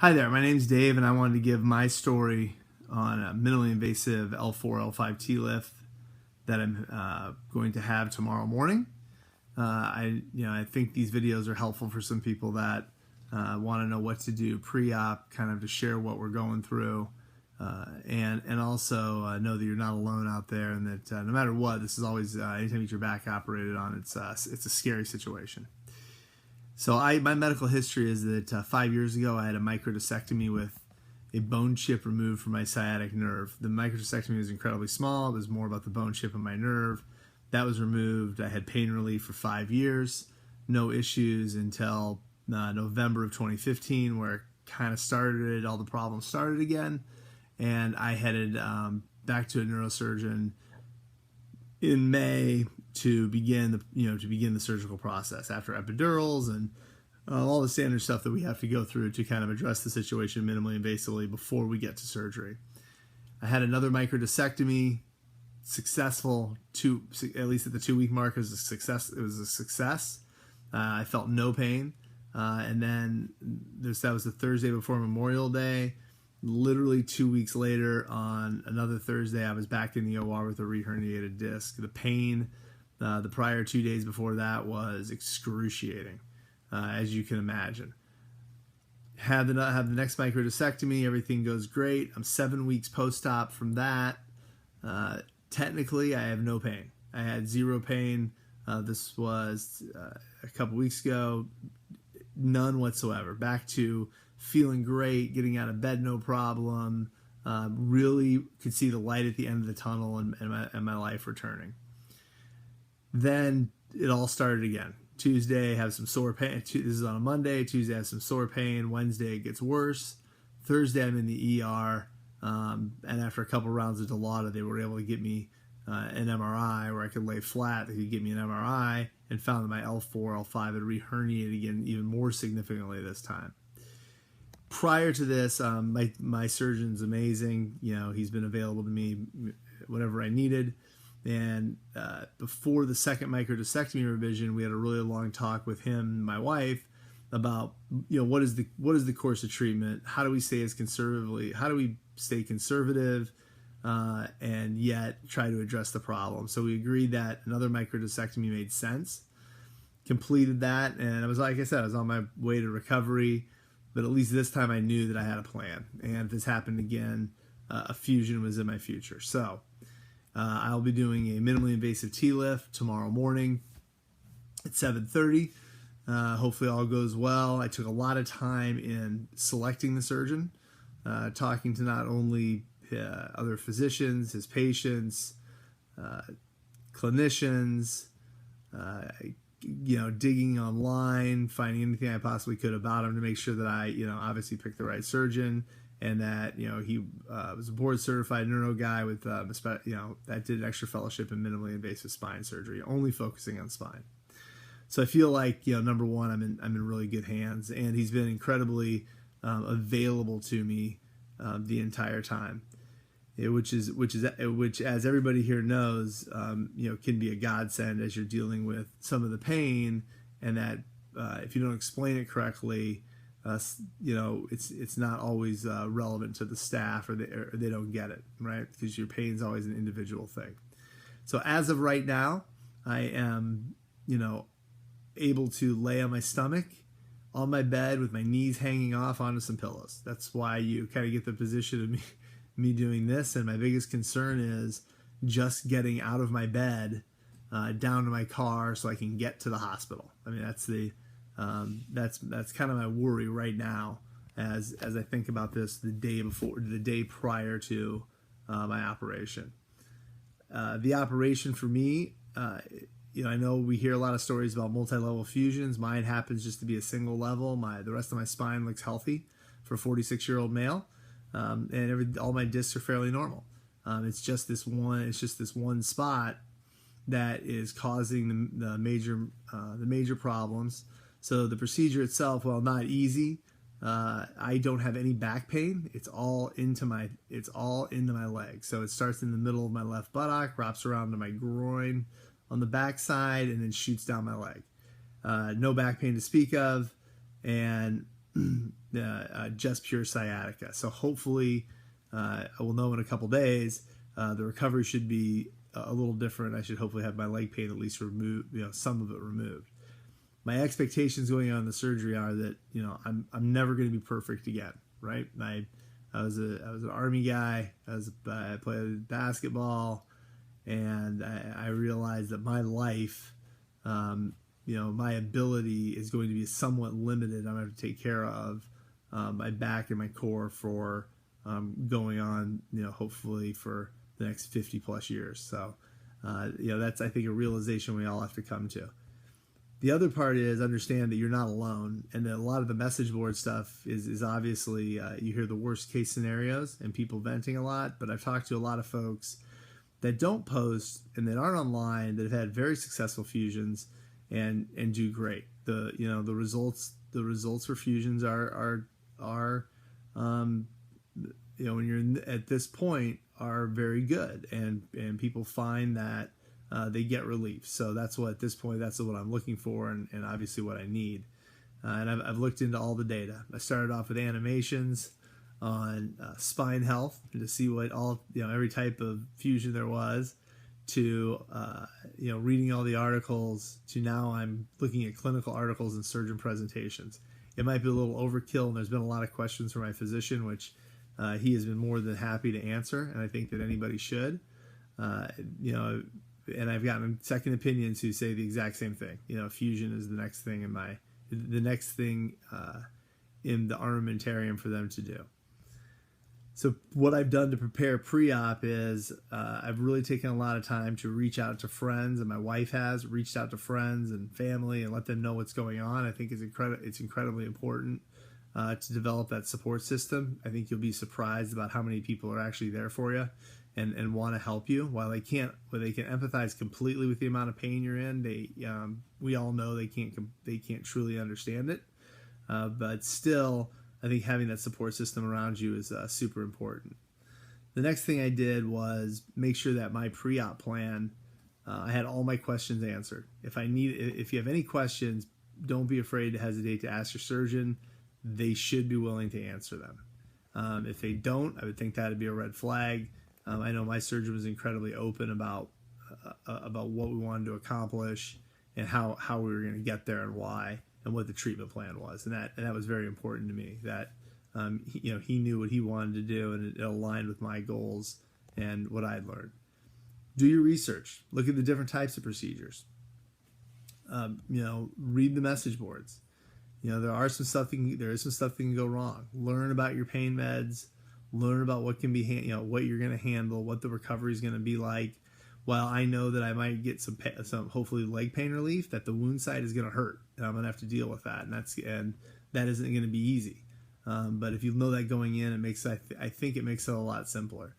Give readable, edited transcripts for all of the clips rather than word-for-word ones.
Hi there, my name's Dave, and I wanted to give my story on a minimally invasive L4, L5 Tlif that I'm going to have tomorrow morning. I think these videos are helpful for some people that want to know what to do pre-op, kind of to share what we're going through, and also know that you're not alone out there, and that no matter what, this is always anytime you get your back operated on, it's a scary situation. So my medical history is that 5 years ago I had a microdiscectomy with a bone chip removed from my sciatic nerve. The microdiscectomy was incredibly small. It was more about the bone chip in my nerve. That was removed. I had pain relief for 5 years. No issues until November of 2015, where it kind of started, all the problems started again. And I headed back to a neurosurgeon in May to begin the surgical process after epidurals and all the standard stuff that we have to go through to kind of address the situation minimally invasively before we get to surgery. I had another microdiscectomy, successful, at least at the 2-week mark. It was a success. I felt no pain, and then that was the Thursday before Memorial Day. Literally 2 weeks later, on another Thursday, I was back in the OR with a re-herniated disc. The pain the prior 2 days before that was excruciating, as you can imagine. Have the next microdiscectomy. Everything goes great. I'm 7 weeks post-op from that. Technically, I have no pain. I had zero pain. This was a couple weeks ago. None whatsoever. Back to feeling great, getting out of bed no problem. Really could see the light at the end of the tunnel and my life returning. Then it all started again. Tuesday, I have some sore pain. This is on a Monday. Tuesday, I have some sore pain. Wednesday, it gets worse. Thursday, I'm in the ER. And after a couple rounds of Dilaudid, they were able to get me an MRI where I could lay flat. They could get me an MRI and found that my L4, L5 had re-herniated again, even more significantly this time. Prior to this, my surgeon's amazing. He's been available to me whenever I needed. And before the second microdiscectomy revision, we had a really long talk with him and my wife about what is the course of treatment. How do we stay conservative and yet try to address the problem? So we agreed that another microdiscectomy made sense. Completed that, and like I said, I was on my way to recovery. But at least this time I knew that I had a plan. And if this happened again, a fusion was in my future. So I'll be doing a minimally invasive Tlif tomorrow morning at 7:30. Hopefully all goes well. I took a lot of time in selecting the surgeon, talking to not only other physicians, his patients, clinicians, digging online, finding anything I possibly could about him to make sure that I, obviously picked the right surgeon, and that, he was a board certified neuro guy with, that did an extra fellowship in minimally invasive spine surgery, only focusing on spine. So I feel like, number one, I'm in really good hands, and he's been incredibly available to me the entire time. Which, as everybody here knows, can be a godsend as you're dealing with some of the pain, and that if you don't explain it correctly, it's not always relevant to the staff, or they don't get it, right? Because your pain is always an individual thing. So as of right now, I am, able to lay on my stomach on my bed with my knees hanging off onto some pillows. That's why you kind of get the position of me doing this, and my biggest concern is just getting out of my bed down to my car so I can get to the hospital. I mean, that's kind of my worry right now as I think about this the day prior to my operation. The operation for me, I know we hear a lot of stories about multi-level fusions. Mine happens just to be a single level. The rest of my spine looks healthy for a 46-year-old male. And all my discs are fairly normal. It's just this one spot that is causing the major problems. So the procedure itself, while not easy, I don't have any back pain. It's all into my leg. So it starts in the middle of my left buttock, wraps around to my groin on the back side, and then shoots down my leg. No back pain to speak of, and just pure sciatica. So hopefully I will know in a couple days. The recovery should be a little different. I should hopefully have my leg pain at least removed, some of it removed. My expectations going on in the surgery are that I'm never going to be perfect again, right? I was an Army guy. I played basketball, and I realized that my life, my ability is going to be somewhat limited. I'm going to have to take care of my back and my core for going on, hopefully for the next 50 plus years. So, that's, I think, a realization we all have to come to. The other part is understand that you're not alone, and that a lot of the message board stuff is obviously you hear the worst case scenarios and people venting a lot, but I've talked to a lot of folks that don't post and that aren't online that have had very successful fusions and do great. The results for fusions are when you're at this point are very good, and people find that they get relief. So that's what, at this point, that's what I'm looking for, and obviously what I need. And I've looked into all the data. I started off with animations on spine health to see what every type of fusion there was, to reading all the articles, to now I'm looking at clinical articles and surgeon presentations. It might be a little overkill, and there's been a lot of questions from my physician, which he has been more than happy to answer, and I think that anybody should. And I've gotten second opinions who say the exact same thing. Fusion is the next thing in the armamentarium for them to do. So what I've done to prepare pre-op is I've really taken a lot of time to reach out to friends, and my wife has reached out to friends and family and let them know what's going on. I think it's incredibly important to develop that support system. I think you'll be surprised about how many people are actually there for you and want to help you. While they can empathize completely with the amount of pain you're in, we all know they can't truly understand it. But still, I think having that support system around you is super important. The next thing I did was make sure that my pre-op plan, I had all my questions answered. If you have any questions, don't be afraid to hesitate to ask your surgeon. They should be willing to answer them. If they don't, I would think that would be a red flag. I know my surgeon was incredibly open about what we wanted to accomplish and how we were going to get there and why, and what the treatment plan was, and that was very important to me. That he knew what he wanted to do, and it aligned with my goals and what I'd learned. Do your research. Look at the different types of procedures. Read the message boards. There is some stuff that can go wrong. Learn about your pain meds. Learn about what can be, what you're going to handle, what the recovery is going to be like. While I know that I might get some hopefully leg pain relief, that the wound site is going to hurt, and I'm going to have to deal with that, and that isn't going to be easy. But if you know that going in, I think it makes it a lot simpler.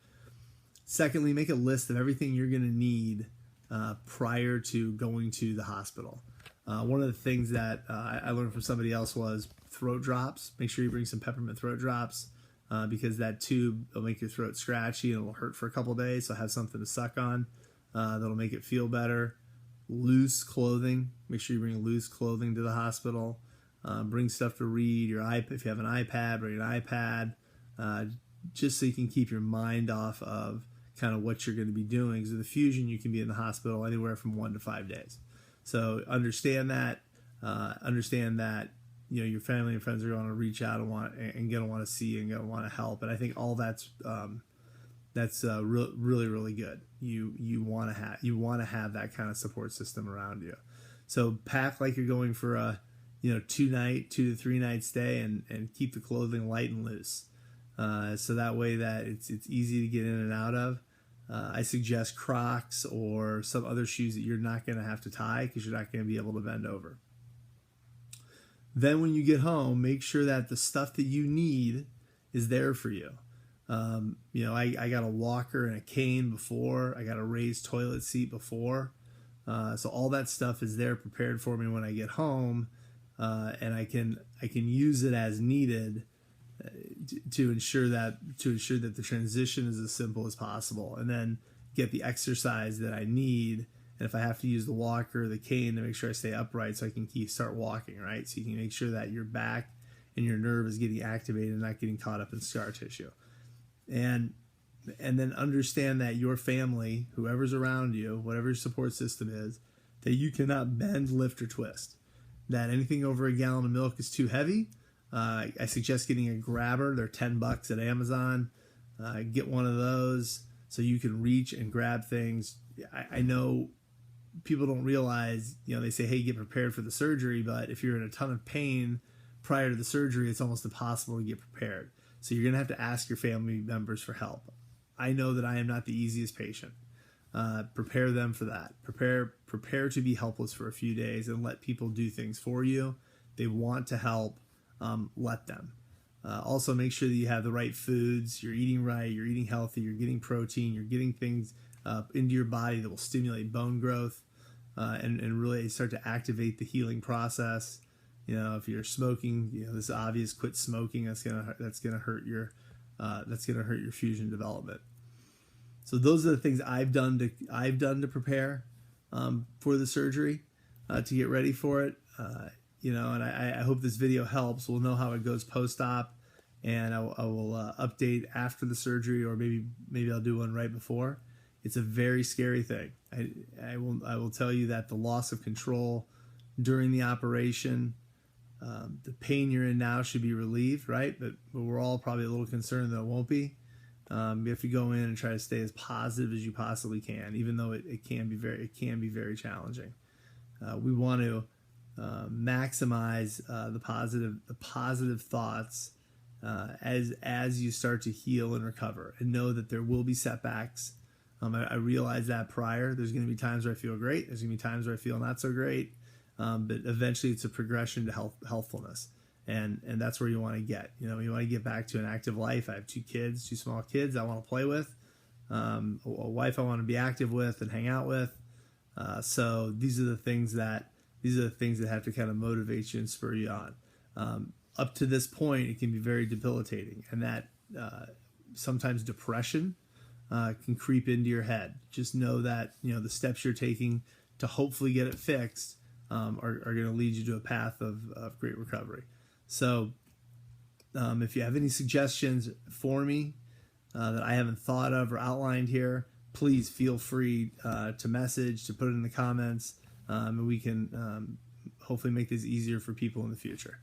Secondly, make a list of everything you're going to need prior to going to the hospital. One of the things that I learned from somebody else was throat drops. Make sure you bring some peppermint throat drops. Because that tube will make your throat scratchy and it'll hurt for a couple days. So have something to suck on that'll make it feel better. Loose clothing. Make sure you bring loose clothing to the hospital. Bring stuff to read. If you have an iPad, bring an iPad. Just so you can keep your mind off of kind of what you're going to be doing. Because with the fusion, you can be in the hospital anywhere from 1 to 5 days. So understand that. Your family and friends are going to reach out and going to want to see you and going to want to help. And I think all that's really, really good. You want to have that kind of support system around you. So pack like you're going for a 2 to 3 night stay, and keep the clothing light and loose. So that way that it's easy to get in and out of. I suggest Crocs or some other shoes that you're not going to have to tie, because you're not going to be able to bend over. Then when you get home, make sure that the stuff that you need is there for you. I got a walker and a cane before. I got a raised toilet seat before. So all that stuff is there prepared for me when I get home, and I can use it as needed to ensure that the transition is as simple as possible, and then get the exercise that I need. And if I have to use the walker or the cane to make sure I stay upright so I can start walking, right? So you can make sure that your back and your nerve is getting activated and not getting caught up in scar tissue. And then understand that your family, whoever's around you, whatever your support system is, that you cannot bend, lift, or twist. That anything over a gallon of milk is too heavy. I suggest getting a grabber. They're $10 at Amazon. Get one of those so you can reach and grab things. I know people don't realize, they say, hey, get prepared for the surgery, but if you're in a ton of pain prior to the surgery, it's almost impossible to get prepared. So you're going to have to ask your family members for help. I know that I am not the easiest patient. Prepare them for that. Prepare to be helpless for a few days and let people do things for you. They want to help. Let them. Also, make sure that you have the right foods. You're eating right. You're eating healthy. You're getting protein. You're getting things into your body that will stimulate bone growth and really start to activate the healing process. If you're smoking, this is obvious. Quit smoking. That's gonna hurt your fusion development. So those are the things I've done to prepare for the surgery, to get ready for it. And I hope this video helps. We'll know how it goes post-op, and I will update after the surgery, or maybe I'll do one right before. It's a very scary thing. I will tell you that the loss of control during the operation, the pain you're in now should be relieved, right? But we're all probably a little concerned that it won't be. You have to go in and try to stay as positive as you possibly can, even though it can be very challenging. We want to maximize the positive thoughts as you start to heal and recover, and know that there will be setbacks. I realize that prior. There's going to be times where I feel great. There's going to be times where I feel not so great. But eventually it's a progression to healthfulness. And that's where you want to get. You want to get back to an active life. I have two small kids I want to play with, a wife I want to be active with and hang out with. So these are the things that have to kind of motivate you and spur you on. Up to this point, it can be very debilitating, and that sometimes depression can creep into your head. Just know that the steps you're taking to hopefully get it fixed are going to lead you to a path of great recovery. So if you have any suggestions for me that I haven't thought of or outlined here, please feel free to message, to put it in the comments, and we can hopefully make this easier for people in the future.